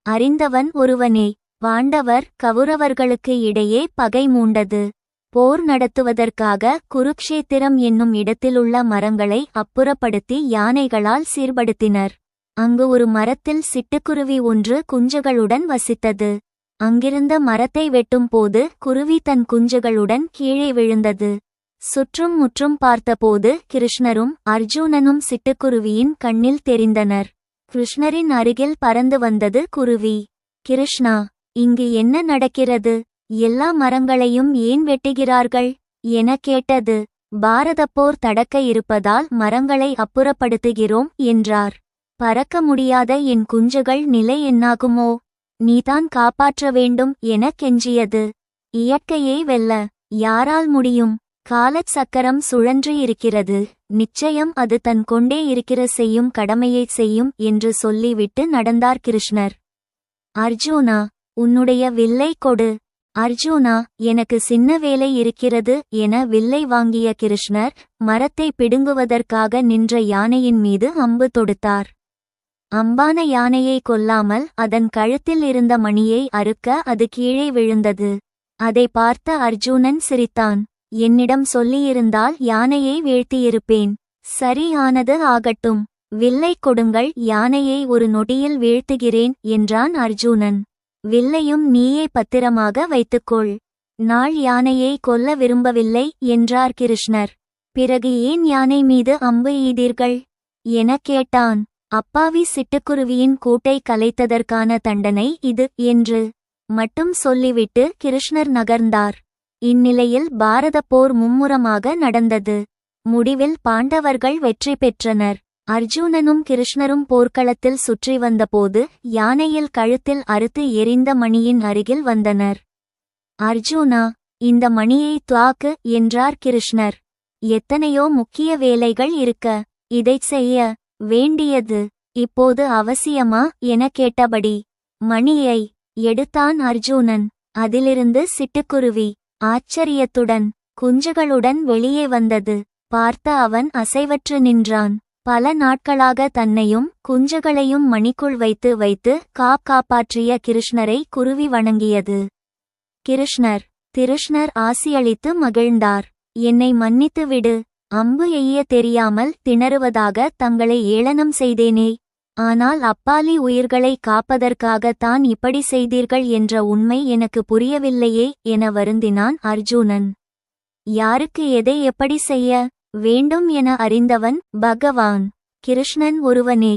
அறிந்தவன் ஒருவனே. பாண்டவர் கௌரவர்களுக்கு இடையே பகை மூண்டது. போர் நடத்துவதற்காக குருக்ஷேத்திரம் என்னும் இடத்திலுள்ள மரங்களை அப்புறப்படுத்தி யானைகளால் சீர்படுத்தினர். அங்கு ஒரு மரத்தில் சிட்டுக்குருவி ஒன்று குஞ்சுகளுடன் வசித்தது. அங்கிருந்த மரத்தை வெட்டும் போது குருவி தன் குஞ்சுகளுடன் கீழே விழுந்தது. சுற்றும் முற்றும் பார்த்தபோது கிருஷ்ணரும் அர்ஜுனனும் சிட்டுக்குருவியின் கண்ணில் தெரிந்தனர். கிருஷ்ணரின் அருகில் பறந்து வந்தது குருவி. கிருஷ்ணா, இங்கு என்ன நடக்கிறது? எல்லா மரங்களையும் ஏன் வெட்டுகிறார்கள் என கேட்டது. பாரதப்போர் தடக்க இருப்பதால் மரங்களை அப்புறப்படுத்துகிறோம் என்றார். பறக்க முடியாத என் குஞ்சுகள் நிலை என்னாகுமோ? நீதான் காப்பாற்ற வேண்டும் என கெஞ்சியது. இயற்கையை வெல்ல யாரால் முடியும்? காலச் சக்கரம் சுழன்று இருக்கிறது. நிச்சயம் அது தன் கொண்டே இருக்கிற செய்யும் கடமையை செய்யும் என்று சொல்லிவிட்டு நடந்தார் கிருஷ்ணர். அர்ஜுனா, உன்னுடைய வில்லை கொடு. அர்ஜுனா, எனக்கு சின்ன வேலை இருக்கிறது என வில்லை வாங்கிய கிருஷ்ணர் மரத்தை பிடுங்குவதற்காக நின்ற யானையின் மீது அம்பு தொடுத்தார். அம்பான யானையை கொல்லாமல் அதன் கழுத்தில் இருந்த மணியை அறுக்க அது கீழே விழுந்தது. அதை பார்த்த அர்ஜுனன் சிரித்தான். என்னிடம் சொல்லியிருந்தால் யானையை வீழ்த்தியிருப்பேன். சரி, ஆனது ஆகட்டும். வில்லை கொடுங்கள், யானையை ஒரு நொடியில் வீழ்த்துகிறேன் என்றான் அர்ஜுனன். வில்லையும் நீயே பத்திரமாக வைத்துக்கொள். நாள் யானையை கொல்ல விரும்பவில்லை என்றார் கிருஷ்ணர். பிறகு ஏன் யானை மீது அம்பு எய்தீர்கள் என கேட்டான். அப்பாவி சிட்டுக்குருவியின் கூட்டை கலைத்ததற்கான தண்டனை இது என்று மட்டும் சொல்லிவிட்டு கிருஷ்ணர் நகர்ந்தார். இந்நிலையில் பாரதப் போர் மும்முரமாக நடந்தது. முடிவில் பாண்டவர்கள் வெற்றி பெற்றனர். அர்ஜுனனும் கிருஷ்ணரும் போர்க்களத்தில் சுற்றி வந்தபோது யானையில் கழுத்தில் அறுத்து எரிந்த மணியின் அருகில் வந்தனர். அர்ஜுனா, இந்த மணியை துவாக்கு என்றார் கிருஷ்ணர். எத்தனையோ முக்கிய வேலைகள் இருக்க இதைச் செய்ய வேண்டியது இப்போது அவசியமா என கேட்டபடி மணியை எடுத்தான் அர்ஜுனன். அதிலிருந்து சிட்டுக்குருவி ஆச்சரியத்துடன் குஞ்சுகளுடன் வெளியே வந்தது. பார்த்த அவன் அசைவற்று நின்றான். பல நாட்களாக தன்னையும் குஞ்சுகளையும் மணிக்குள் வைத்து வைத்து காப்பாற்றிய கிருஷ்ணரை குருவி வணங்கியது. கிருஷ்ணர் ஆசியளித்து மகிழ்ந்தார். என்னை மன்னித்து விடு. அம்பு எய்ய தெரியாமல் திணறுவதாக தங்களை ஏளனம் செய்தேனே. ஆனால் அப்பாலி உயிர்களை காப்பதற்காக தான் இப்படி செய்தீர்கள் என்ற உண்மை எனக்கு புரியவில்லையே என வருந்தினான் அர்ஜுனன். யாருக்கு எதை எப்படி செய்ய வேண்டும் என அறிந்தவன் பகவான் கிருஷ்ணன் ஒருவனே.